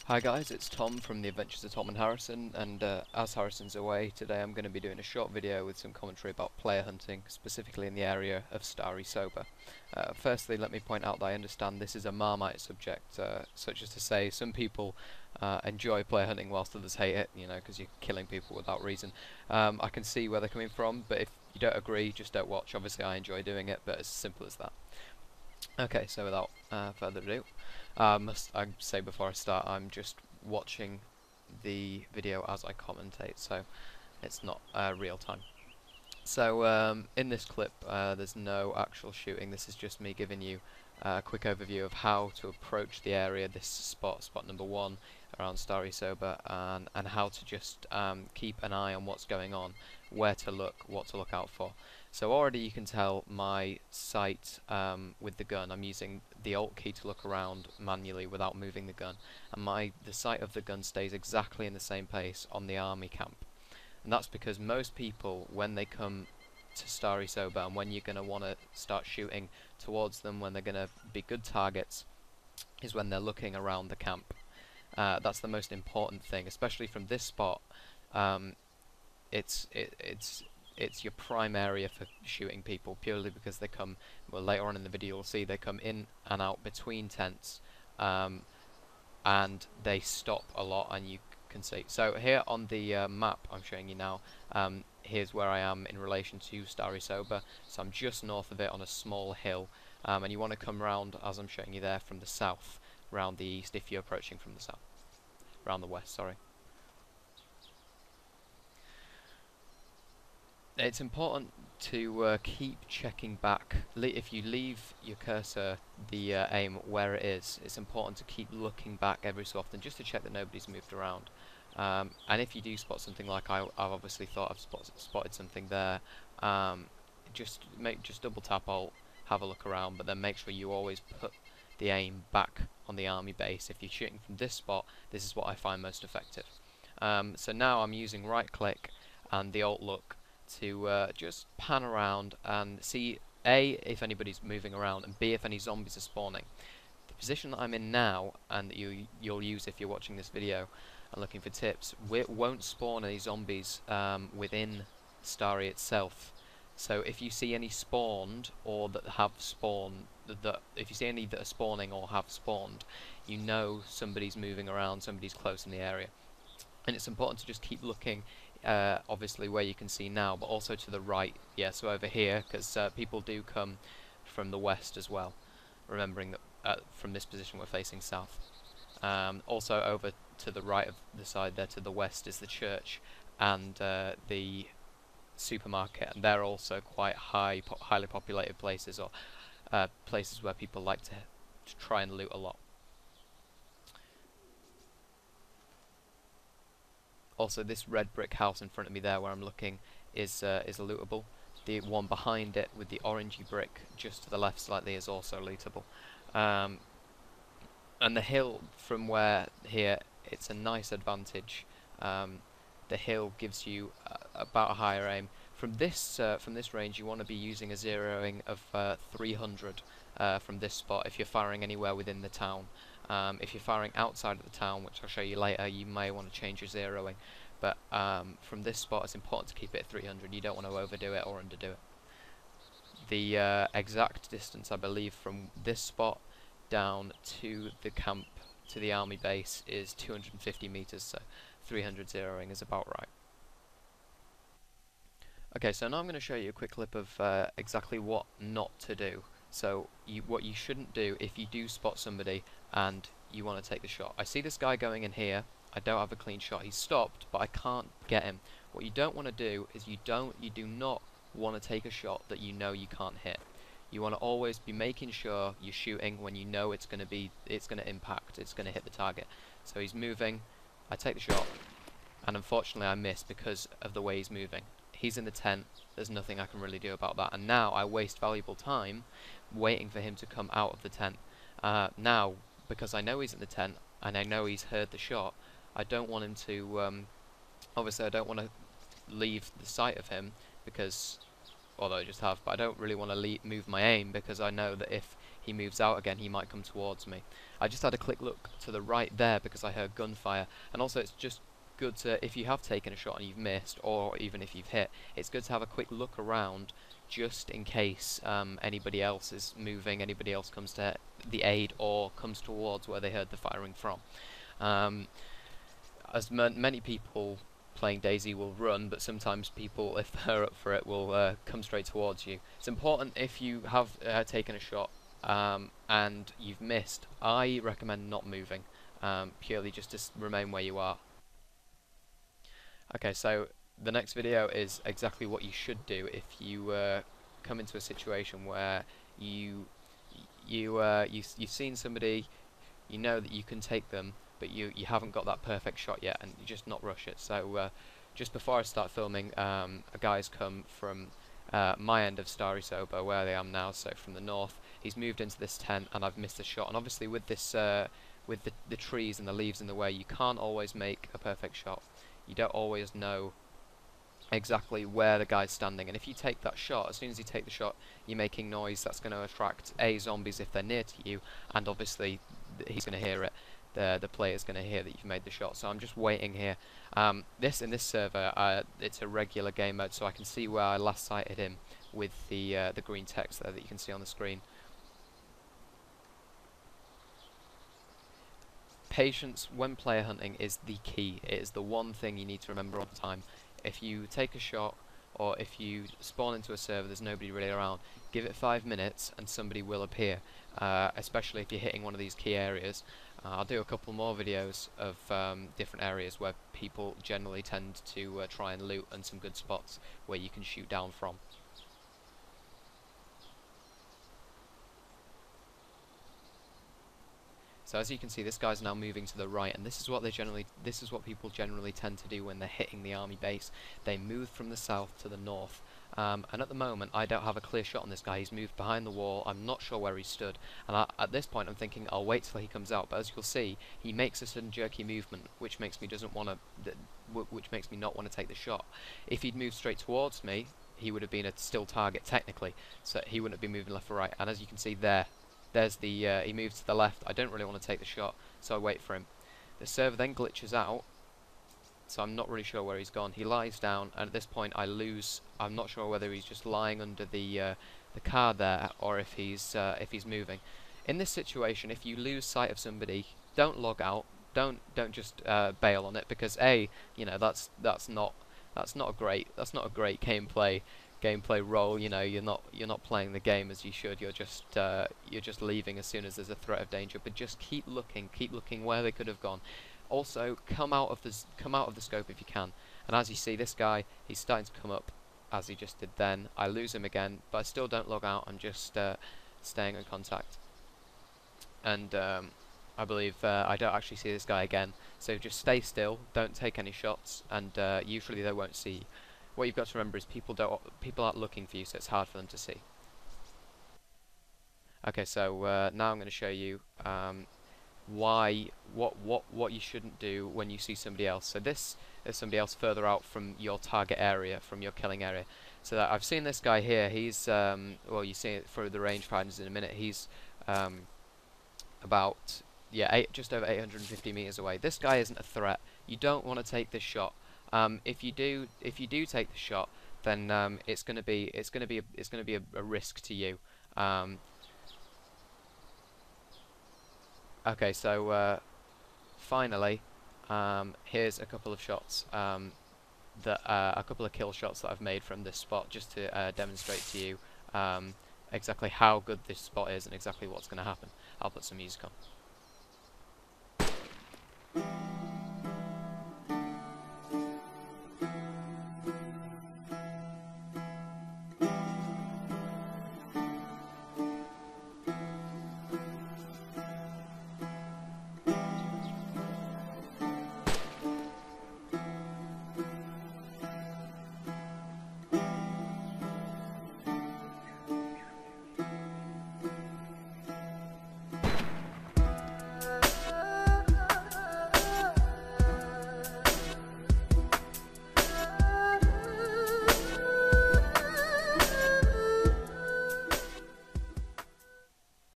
Hi guys, it's Tom from the Adventures of Tom and Harrison, and as Harrison's away today I'm going to be doing a short video with some commentary about player hunting, specifically in the area of Stary Sobor. Firstly, let me point out that I understand this is a Marmite subject, such as to say some people enjoy player hunting whilst others hate it, you know, because you're killing people without reason. I can see where they're coming from, but if you don't agree, just don't watch. Obviously I enjoy doing it, but it's as simple as that. Okay, so without further ado, must I say before I start, I'm just watching the video as I commentate, so it's not real time. So in this clip, there's no actual shooting. This is just me giving you a quick overview of how to approach the area, this spot number 1 around Stary Sobor, and how to just keep an eye on what's going on, where to look, what to look out for. So already you can tell my sight with the gun. I'm using the Alt key to look around manually without moving the gun, and the sight of the gun stays exactly in the same place on the army camp. And that's because most people, when they come to Stary Sobor and when you're going to want to start shooting towards them, when they're going to be good targets, is when they're looking around the camp. That's the most important thing, especially from this spot. It's your prime area for shooting people, purely because they come, well, later on in the video you'll see they come in and out between tents, and they stop a lot, and you can see. So here on the map I'm showing you now, here's where I am in relation to Stary Sobor. So I'm just north of it on a small hill, and you want to come round, as I'm showing you there, from the south, round the east if you're approaching from the south, round the west, sorry. It's important to keep checking back. If you leave your cursor, the aim, where it is, it's important to keep looking back every so often just to check that nobody's moved around. And if you do spot something, like I've obviously thought I've spotted something there, just double tap Alt, have a look around, but then make sure you always put the aim back on the army base. If you're shooting from this spot, this is what I find most effective. So now I'm using right click and the Alt look to just pan around and see A, if anybody's moving around, and B, if any zombies are spawning. The position that I'm in now, and that you'll use if you're watching this video and looking for tips, won't spawn any zombies within Stary itself. So if you see any spawned or that have spawned, if you see any that are spawning or have spawned, you know somebody's moving around, somebody's close in the area. And it's important to just keep looking, obviously where you can see now, but also to the right, yeah, so over here, because people do come from the west as well, remembering that from this position we're facing south. Also over to the right of the side there, to the west, is the church and the supermarket, and they're also quite highly populated places, or places where people like to try and loot a lot. Also, this red brick house in front of me there, where I'm looking, is lootable. The one behind it with the orangey brick just to the left slightly is also lootable. And the hill from where here, it's a nice advantage. The hill gives you about a higher aim. From this range, you want to be using a zeroing of 300 from this spot if you're firing anywhere within the town. If you're firing outside of the town, which I'll show you later, you may want to change your zeroing. But from this spot, it's important to keep it at 300. You don't want to overdo it or underdo it. The exact distance, I believe, from this spot down to the camp, to the army base, is 250 meters, so 300 zeroing is about right. Okay, so now I'm going to show you a quick clip of exactly what not to do. So what you shouldn't do if you do spot somebody and you want to take the shot. I see this guy going in here. I don't have a clean shot. He's stopped, but I can't get him. What you don't want to do is you do not want to take a shot that you know you can't hit. You want to always be making sure you're shooting when you know it's going to impact, it's going to hit the target. So he's moving, I take the shot, and unfortunately I miss because of the way he's moving. He's in the tent, there's nothing I can really do about that, and now I waste valuable time waiting for him to come out of the tent. Now, because I know he's in the tent, and I know he's heard the shot, I don't want him to, obviously I don't want to leave the sight of him, because, although I just have, but I don't really want to move my aim, because I know that if he moves out again, he might come towards me. I just had a quick look to the right there because I heard gunfire, and also it's just good to, if you have taken a shot and you've missed, or even if you've hit, it's good to have a quick look around just in case anybody else is moving, anybody else comes to the aid or comes towards where they heard the firing from. Um, as many people playing DayZ will run, but sometimes people, if they're up for it, will come straight towards you. It's important if you have taken a shot and you've missed, I recommend not moving, purely just to remain where you are. Okay, so the next video is exactly what you should do if you come into a situation where you've seen somebody, you know that you can take them, but you haven't got that perfect shot yet, and you just not rush it. So just before I start filming, a guy's come from my end of Stary Sobor, where I am now, so from the north. He's moved into this tent, and I've missed a shot. And obviously, with this, with the trees and the leaves in the way, you can't always make a perfect shot. You don't always know exactly where the guy's standing, and if you take that shot, as soon as you take the shot, you're making noise that's going to attract zombies if they're near to you, and obviously he's going to hear it. The player's going to hear that you've made the shot. So I'm just waiting here. In this server, it's a regular game mode, so I can see where I last sighted him with the green text there that you can see on the screen. Patience when player hunting is the key. It is the one thing you need to remember all the time. If you take a shot, or if you spawn into a server there's nobody really around, give it 5 minutes and somebody will appear, especially if you're hitting one of these key areas. I'll do a couple more videos of different areas where people generally tend to try and loot, and some good spots where you can shoot down from. So as you can see, this guy's now moving to the right, and this is what people generally tend to do when they're hitting the army base. They move from the south to the north. And at the moment, I don't have a clear shot on this guy. He's moved behind the wall. I'm not sure where he stood. And at this point, I'm thinking I'll wait till he comes out. But as you'll see, he makes a sudden jerky movement, which makes me not want to take the shot. If he'd moved straight towards me, he would have been a still target technically, so he wouldn't be moving left or right. And as you can see there, there's the he moves to the left. I don't really want to take the shot, so I wait for him. The server then glitches out, so I'm not really sure where he's gone. He lies down, and at this point I lose. I'm not sure whether he's just lying under the car there, or if he's moving. In this situation, if you lose sight of somebody, don't log out. Don't just bail on it, because you know, that's not a great gameplay role. You know, you're not playing the game as you should. You're just leaving as soon as there's a threat of danger. But just keep looking where they could have gone. Also, come out of the scope if you can. And as you see, this guy, he's starting to come up as he just did then. I lose him again, but I still don't log out. I'm just staying in contact. And I believe I don't actually see this guy again. So just stay still, don't take any shots, and usually they won't see you. What you've got to remember is people aren't looking for you, so it's hard for them to see. Okay, so now I'm going to show you what you shouldn't do when you see somebody else. So this is somebody else further out from your target area, from your killing area. So that I've seen this guy here. He's well, you see it through the rangefinders in a minute. He's about just over 850 meters away. This guy isn't a threat. You don't want to take this shot. If you do take the shot, then it's going to be a risk to you. Okay, so finally, here's a couple of shots a couple of kill shots that I've made from this spot, just to demonstrate to you exactly how good this spot is and exactly what's going to happen. I'll put some music on.